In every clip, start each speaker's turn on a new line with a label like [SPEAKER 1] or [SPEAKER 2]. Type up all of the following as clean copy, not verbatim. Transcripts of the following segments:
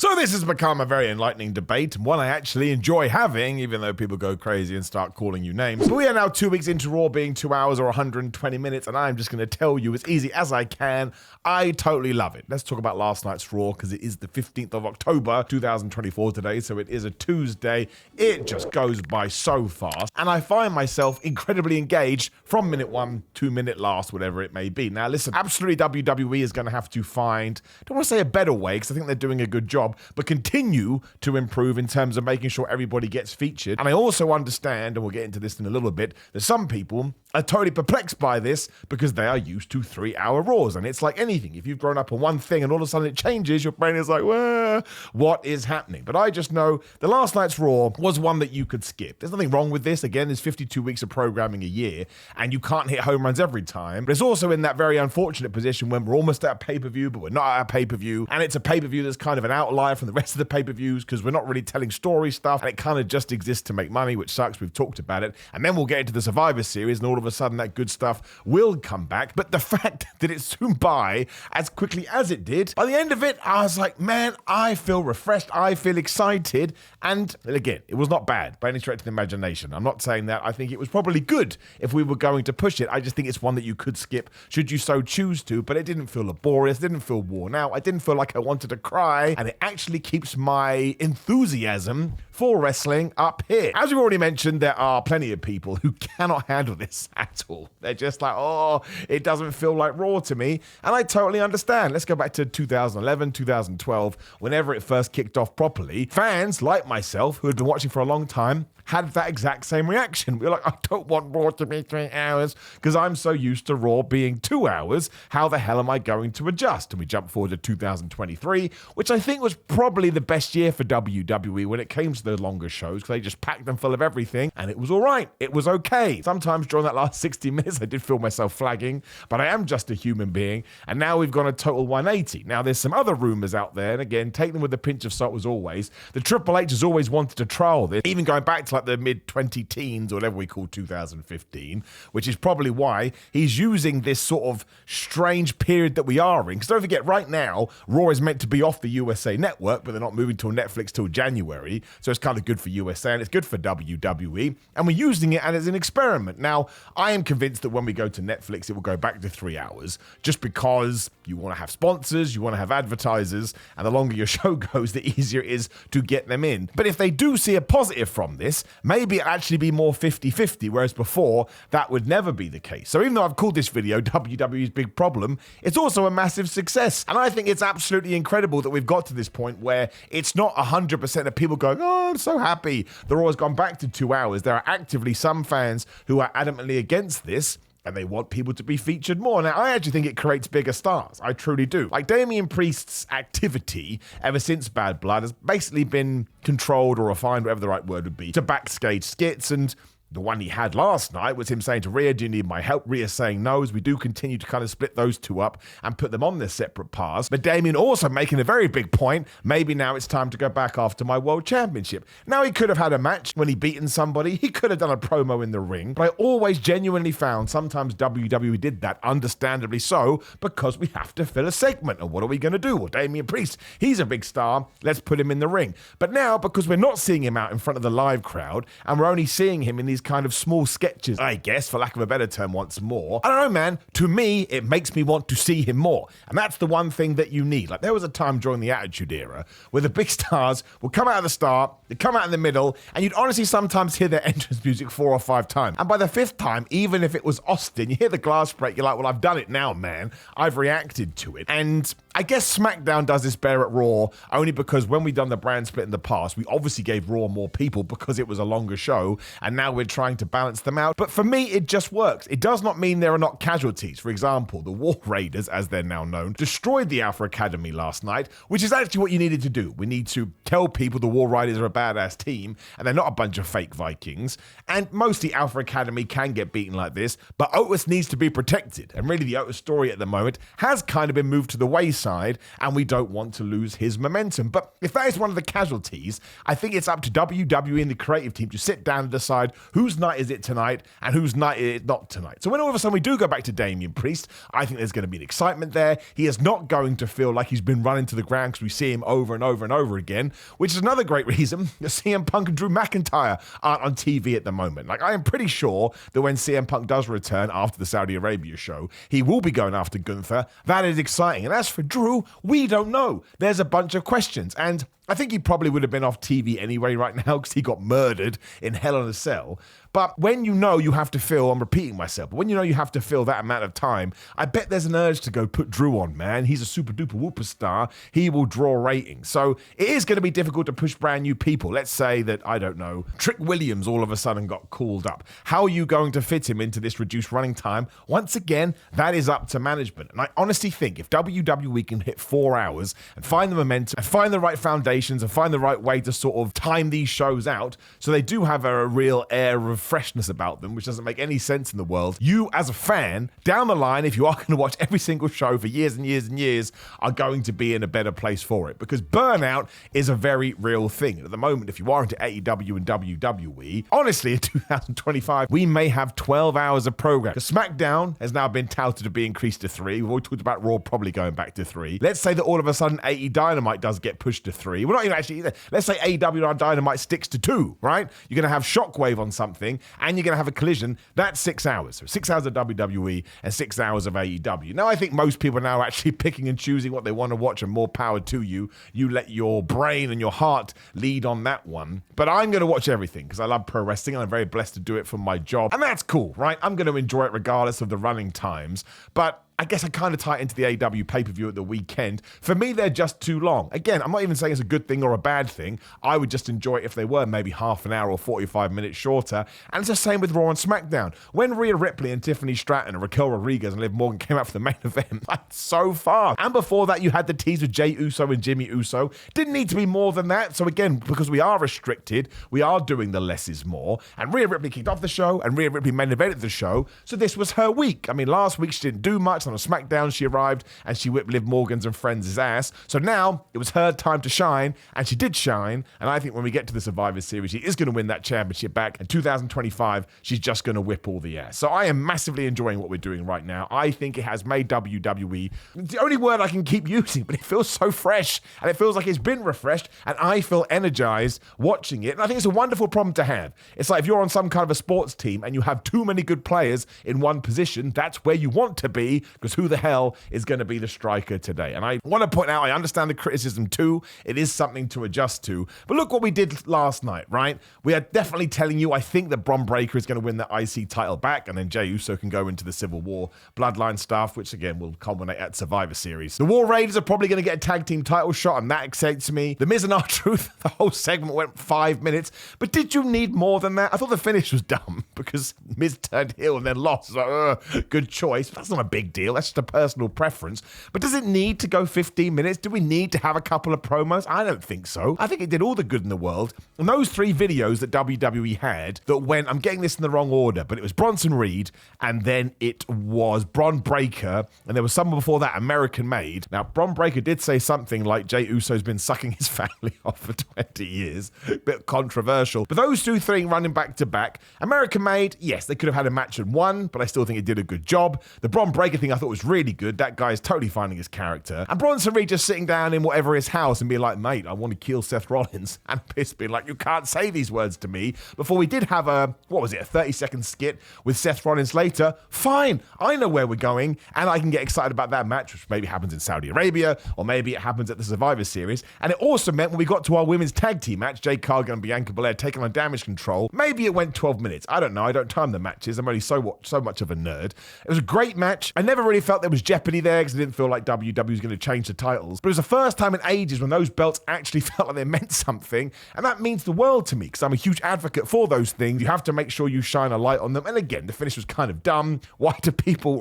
[SPEAKER 1] So this has become a very enlightening debate, and one I actually enjoy having, even though people go crazy and start calling you names. But we are now 2 weeks into Raw being 2 hours or 120 minutes, and I'm just going to tell you as easy as I can, I totally love it. Let's talk about last night's Raw, because it is the 15th of October, 2024 today, so it is a Tuesday. It just goes by so fast, and I find myself incredibly engaged from minute 1 to minute last, whatever it may be. Now listen, absolutely WWE is going to have to find, I don't want to say a better way, because I think they're doing a good job, but continue to improve in terms of making sure everybody gets featured. And I also understand, and we'll get into this in a little bit, that some people are totally perplexed by this because they are used to 3-hour Raws. And it's like anything. If you've grown up on one thing and all of a sudden it changes, your brain is like, well, what is happening? But I just know the last night's Raw was one that you could skip. There's nothing wrong with this. Again, there's 52 weeks of programming a year, and you can't hit home runs every time. But it's also in that very unfortunate position when we're almost at a pay-per-view, but we're not at a pay-per-view. And it's a pay-per-view that's kind of an outlier from the rest of the pay-per-views because we're not really telling story stuff, and it kind of just exists to make money, which sucks. We've talked about it. And then we'll get into the Survivor Series, and all of a sudden that good stuff will come back. But the fact that it zoomed by as quickly as it did, by the end of it, I was like, man, I feel refreshed. I feel excited. And again, it was not bad by any stretch of the imagination. I'm not saying that. I think it was probably good if we were going to push it. I just think it's one that you could skip should you so choose to, but it didn't feel laborious. It didn't feel worn out. I didn't feel like I wanted to cry, and it actually keeps my enthusiasm for wrestling up here. As we've already mentioned, there are plenty of people who cannot handle this at all. They're just like, oh, it doesn't feel like Raw to me. And I totally understand. Let's go back to 2011, 2012, whenever it first kicked off properly. Fans like myself, who had been watching for a long time, had that exact same reaction. We were like, I don't want Raw to be 3 hours because I'm so used to Raw being 2 hours. How the hell am I going to adjust? And we jump forward to 2023, which I think was probably the best year for WWE when it came to the longer shows, because they just packed them full of everything, and it was all right. It was okay. Sometimes during that last 60 minutes, I did feel myself flagging, but I am just a human being, and now we've gone a total 180. Now, there's some other rumors out there, and again, take them with a pinch of salt as always. The Triple H has always wanted to trial this, even going back to like the mid-20 teens, or whatever we call 2015, which is probably why he's using this sort of strange period that we are in. Because don't forget, right now, Raw is meant to be off the USA Network, but they're not moving till Netflix till January, so it's kind of good for USA, and it's good for WWE, and we're using it as an experiment. Now, I am convinced that when we go to Netflix, it will go back to 3 hours, just because you want to have sponsors, you want to have advertisers, and the longer your show goes, the easier it is to get them in. But if they do see a positive from this, maybe it'll actually be more 50-50, whereas before, that would never be the case. So even though I've called this video WWE's Big Problem, it's also a massive success. And I think it's absolutely incredible that we've got to this point where it's not 100% of people going, oh, I'm so happy the Raw has gone back to 2 hours. There are actively some fans who are adamantly against this, and they want people to be featured more. Now, I actually think it creates bigger stars. I truly do. Like, Damian Priest's activity ever since Bad Blood has basically been controlled or refined, whatever the right word would be, to backstage skits, and the one he had last night was him saying to Rhea, do you need my help? Rhea saying no, as we do continue to kind of split those two up and put them on their separate paths. But Damian also making a very big point, maybe now it's time to go back after my world championship. Now, he could have had a match when he beaten somebody. He could have done a promo in the ring. But I always genuinely found sometimes WWE did that, understandably so, because we have to fill a segment. And what are we going to do? Well, Damian Priest, he's a big star. Let's put him in the ring. But now, because we're not seeing him out in front of the live crowd, and we're only seeing him in these kind of small sketches, I guess, for lack of a better term, once more. I don't know, man. To me, it makes me want to see him more. And that's the one thing that you need. Like, there was a time during the Attitude Era where the big stars would come out at the start, they'd come out in the middle, and you'd honestly sometimes hear their entrance music 4 or 5 times. And by the 5th time, even if it was Austin, you hear the glass break, you're like, well, I've done it now, man. I've reacted to it. And I guess SmackDown does this better at Raw, only because when we done the brand split in the past, we obviously gave Raw more people because it was a longer show, and now we're trying to balance them out. But for me, it just works. It does not mean there are not casualties. For example, the War Raiders, as they're now known, destroyed the Alpha Academy last night, which is actually what you needed to do. We need to tell people the War Raiders are a badass team, and they're not a bunch of fake Vikings. And mostly Alpha Academy can get beaten like this, but Otis needs to be protected. And really, the Otis story at the moment has kind of been moved to the wayside, and we don't want to lose his momentum. But if that is one of the casualties, I think it's up to WWE and the creative team to sit down and decide who whose night is it tonight and whose night is it not tonight. So when all of a sudden we do go back to Damian Priest, I think there's going to be an excitement there. He is not going to feel like he's been running to the ground because we see him over and over and over again, which is another great reason that CM Punk and Drew McIntyre aren't on TV at the moment. Like, I am pretty sure that when CM Punk does return after the Saudi Arabia show, he will be going after Gunther. That is exciting. And as for Drew, we don't know. There's a bunch of questions. And I think he probably would have been off TV anyway right now because he got murdered in Hell in a Cell. But when you know you have to fill, I'm repeating myself, but when you know you have to fill that amount of time, I bet there's an urge to go put Drew on, man. He's a super duper whooper star. He will draw ratings. So it is going to be difficult to push brand new people. Let's say that, I don't know, Trick Williams all of a sudden got called up. How are you going to fit him into this reduced running time? Once again, that is up to management. And I honestly think if WWE can hit 4 hours and find the momentum and find the right foundations and find the right way to sort of time these shows out so they do have a real air of freshness about them, which doesn't make any sense in the world, you as a fan, down the line, if you are going to watch every single show for years and years and years, are going to be in a better place for it. Because burnout is a very real thing. And at the moment, if you are into AEW and WWE, honestly, in 2025, we may have 12 hours of program. Because SmackDown has now been touted to be increased to 3. We've already talked about Raw probably going back to 3. Let's say that all of a sudden AE Dynamite does get pushed to 3. We're not even actually either. Let's say AEW Dynamite sticks to 2, right? You're going to have Shockwave on something, and you're going to have a collision. That's 6 hours. So 6 hours of WWE and 6 hours of AEW. Now, I think most people are now actually picking and choosing what they want to watch, and more power to you. You let your brain and your heart lead on that one. But I'm going to watch everything because I love pro wrestling, and I'm very blessed to do it for my job. And that's cool, right? I'm going to enjoy it regardless of the running times. But I guess I kind of tie it into the AEW pay-per-view at the weekend. For me, they're just too long. Again, I'm not even saying it's a good thing or a bad thing. I would just enjoy it if they were maybe half an hour or 45 minutes shorter. And it's the same with Raw and SmackDown. When Rhea Ripley and Tiffany Strat and Raquel Rodriguez and Liv Morgan came out for the main event, like, so fast. And before that, you had the tease with Jey Uso and Jimmy Uso. Didn't need to be more than that. So again, because we are restricted, we are doing the less is more. And Rhea Ripley kicked off the show, and Rhea Ripley main evented the show. So this was her week. I mean, last week she didn't do much. On a SmackDown, she arrived and she whipped Liv Morgan's and friends' ass. So now it was her time to shine, and she did shine. And I think when we get to the Survivor Series, she is going to win that championship back. In 2025, she's just going to whip all the ass. So I am massively enjoying what we're doing right now. I think it has made WWE the only word I can keep using, but it feels so fresh, and it feels like it's been refreshed, and I feel energized watching it. And I think it's a wonderful problem to have. It's like if you're on some kind of a sports team and you have too many good players in one position, that's where you want to be, because who the hell is going to be the striker today? And I want to point out, I understand the criticism too. It is something to adjust to. But look what we did last night, right? We are definitely telling you, I think that Bron Breakker is going to win the IC title back, and then Jey Uso can go into the Civil War Bloodline stuff, which again will culminate at Survivor Series. The War Raiders are probably going to get a tag team title shot, and that excites me. The Miz and R-Truth, the whole segment went 5 minutes. But did you need more than that? I thought the finish was dumb because Miz turned heel and then lost. So, good choice. That's not a big deal. That's just a personal preference. But does it need to go 15 minutes? Do we need to have a couple of promos? I don't think so. I think it did all the good in the world. And those 3 videos that WWE had that went, I'm getting this in the wrong order, but it was Bronson Reed, and then it was Bron Breakker, and there was someone before that, American Made. Now, Bron Breakker did say something like Jey Uso's been sucking his family off for 20 years. A bit controversial. But those 2 things running back to back. American Made, yes, they could have had a match and won, but I still think it did a good job. The Bron Breakker thing I thought was really good. That guy is totally finding his character. And Bronson Reed just sitting down in whatever his house and being like, mate, I want to kill Seth Rollins. And Piss being like, you can't say these words to me. Before we did have a 30-second skit with Seth Rollins later. Fine, I know where we're going, and I can get excited about that match, which maybe happens in Saudi Arabia, or maybe it happens at the Survivor Series. And it also meant when we got to our women's tag team match, Jade Cargill and Bianca Belair taking on Damage Control, maybe it went 12 minutes. I don't know. I don't time the matches. I'm only so much of a nerd. It was a great match. I never really felt there was jeopardy there because I didn't feel like WWE was going to change the titles. But it was the first time in ages when those belts actually felt like they meant something. And that means the world to me because I'm a huge advocate for those things. You have to make sure you shine a light on them. And again, the finish was kind of dumb. Why do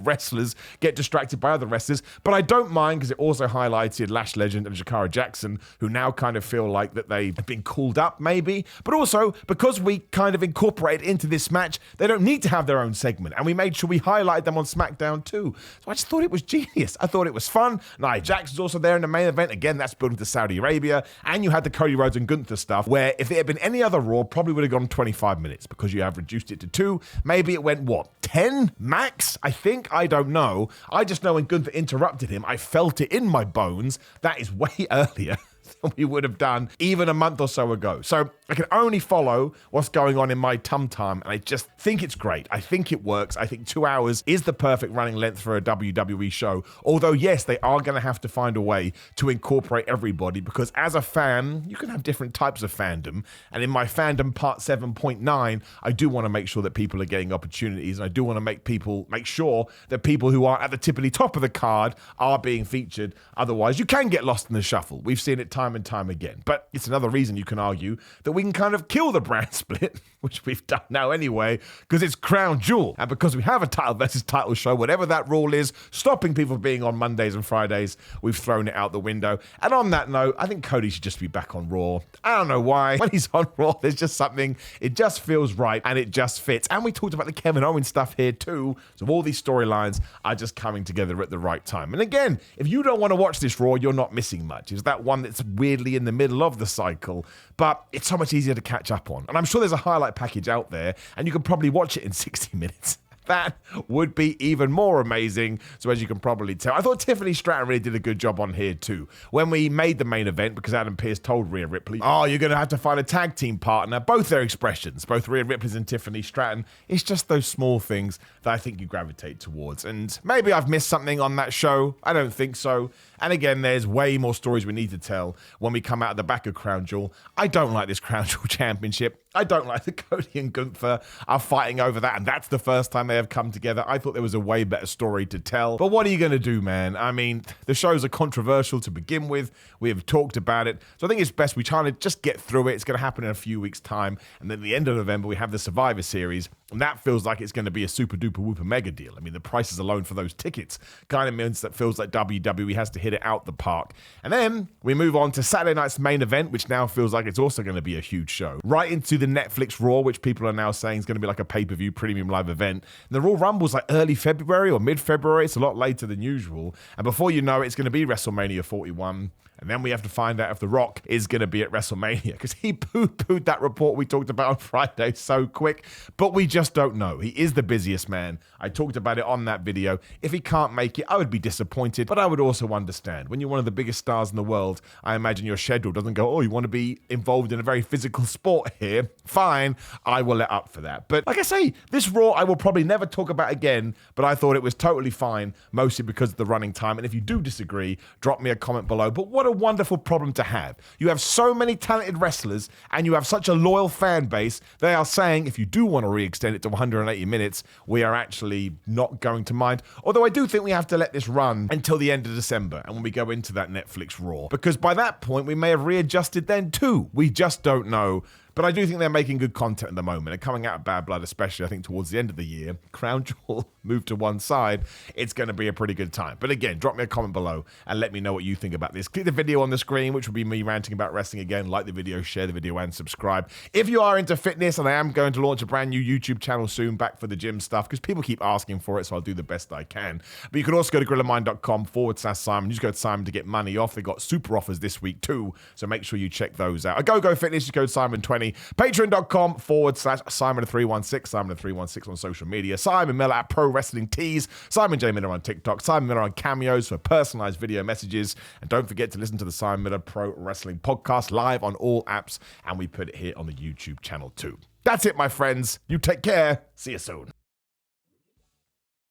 [SPEAKER 1] wrestlers get distracted by other wrestlers? But I don't mind because it also highlighted Lash Legend and Jakara Jackson, who now kind of feel like that they've been called up maybe. But also because we kind of incorporated into this match, they don't need to have their own segment. And we made sure we highlighted them on SmackDown too. So I just thought it was genius. I thought it was fun. Nia Jax was also there in the main event. Again, that's building to Saudi Arabia. And you had the Cody Rhodes and Gunther stuff, where if it had been any other Raw, probably would have gone 25 minutes because you have reduced it to 2. Maybe it went, 10 max? I think. I don't know. I just know when Gunther interrupted him, I felt it in my bones. That is way earlier than we would have done even a month or so ago. So I can only follow what's going on in my tum-tum, and I just think it's great. I think it works. I think 2 hours is the perfect running length for a WWE show. Although, yes, they are going to have to find a way to incorporate everybody, because as a fan, you can have different types of fandom. And in my fandom part 7.9, I do want to make sure that people are getting opportunities, and I do want to make sure that people who are at the tippity top of the card are being featured. Otherwise, you can get lost in the shuffle. We've seen it time and time again. But it's another reason you can argue that we can kind of kill the brand split, which we've done now anyway, because it's Crown Jewel. And because we have a title versus title show, whatever that rule is, stopping people being on Mondays and Fridays, we've thrown it out the window. And on that note, I think Cody should just be back on Raw. I don't know why. When he's on Raw, there's just something, it just feels right and it just fits. And we talked about the Kevin Owens stuff here too. So all these storylines are just coming together at the right time. And again, if you don't want to watch this Raw, you're not missing much. It's that one that's weirdly in the middle of the cycle, but it's so much easier to catch up on. And I'm sure there's a highlight package out there, and you can probably watch it in 60 minutes. That would be even more amazing. So as you can probably tell, I thought Tiffany Strat really did a good job on here too. When we made the main event, because Adam Pearce told Rhea Ripley, you're going to have to find a tag team partner. Both their expressions, both Rhea Ripley's and Tiffany Stratton. It's just those small things that I think you gravitate towards. And maybe I've missed something on that show. I don't think so. And again, there's way more stories we need to tell when we come out of the back of Crown Jewel. I don't like this Crown Jewel Championship. I don't like that Cody and Gunther are fighting over that, and that's the first time they have come together. I thought there was a way better story to tell. But what are you going to do, man? I mean, the shows are controversial to begin with. We have talked about it. So I think it's best we try to just get through it. It's going to happen in a few weeks' time. And then at the end of November, we have the Survivor Series. And that feels like it's going to be a super duper whooper mega deal. I mean, the prices alone for those tickets kind of means that feels like WWE has to hit it out the park. And then we move on to Saturday night's main event, which now feels like it's also going to be a huge show. Right into the Netflix Raw, which people are now saying is going to be like a pay-per-view premium live event. And the Raw Rumble's like early February or mid-February. It's a lot later than usual. And before you know it, it's going to be WrestleMania 41. And then we have to find out if The Rock is going to be at WrestleMania, because he poo-pooed that report we talked about on Friday so quick. But we just don't know. He is the busiest man. I talked about it on that video. If he can't make it, I would be disappointed. But I would also understand. When you're one of the biggest stars in the world, I imagine your schedule doesn't go, you want to be involved in a very physical sport here. Fine, I will let up for that. But like I say, this Raw I will probably never talk about again, but I thought it was totally fine, mostly because of the running time. And if you do disagree, drop me a comment below. But what a wonderful problem to have. You have so many talented wrestlers and you have such a loyal fan base. They are saying if you do want to re-extend it to 180 minutes, we are actually not going to mind. Although I do think we have to let this run until the end of December and when we go into that Netflix Raw, because by that point we may have readjusted then too. We just don't know. But I do think they're making good content at the moment. And coming out of Bad Blood, especially, I think towards the end of the year, Crown Jewel moved to one side. It's going to be a pretty good time. But again, drop me a comment below and let me know what you think about this. Click the video on the screen, which will be me ranting about wrestling again. Like the video, share the video, and subscribe. If you are into fitness, and I am going to launch a brand new YouTube channel soon, back for the gym stuff, because people keep asking for it, so I'll do the best I can. But you can also go to grillermind.com/Simon. Just go to Simon to get money off. They got super offers this week too, so make sure you check those out. A Go Fitness, just go to Simon20. Patreon.com/Simon316, Simon316 on social media, Simon Miller at Pro Wrestling Tees, Simon J. Miller on TikTok, Simon Miller on Cameos for personalized video messages, and don't forget to listen to the Simon Miller Pro Wrestling Podcast live on all apps, and we put it here on the YouTube channel too. That's it, my friends. You take care. See you soon.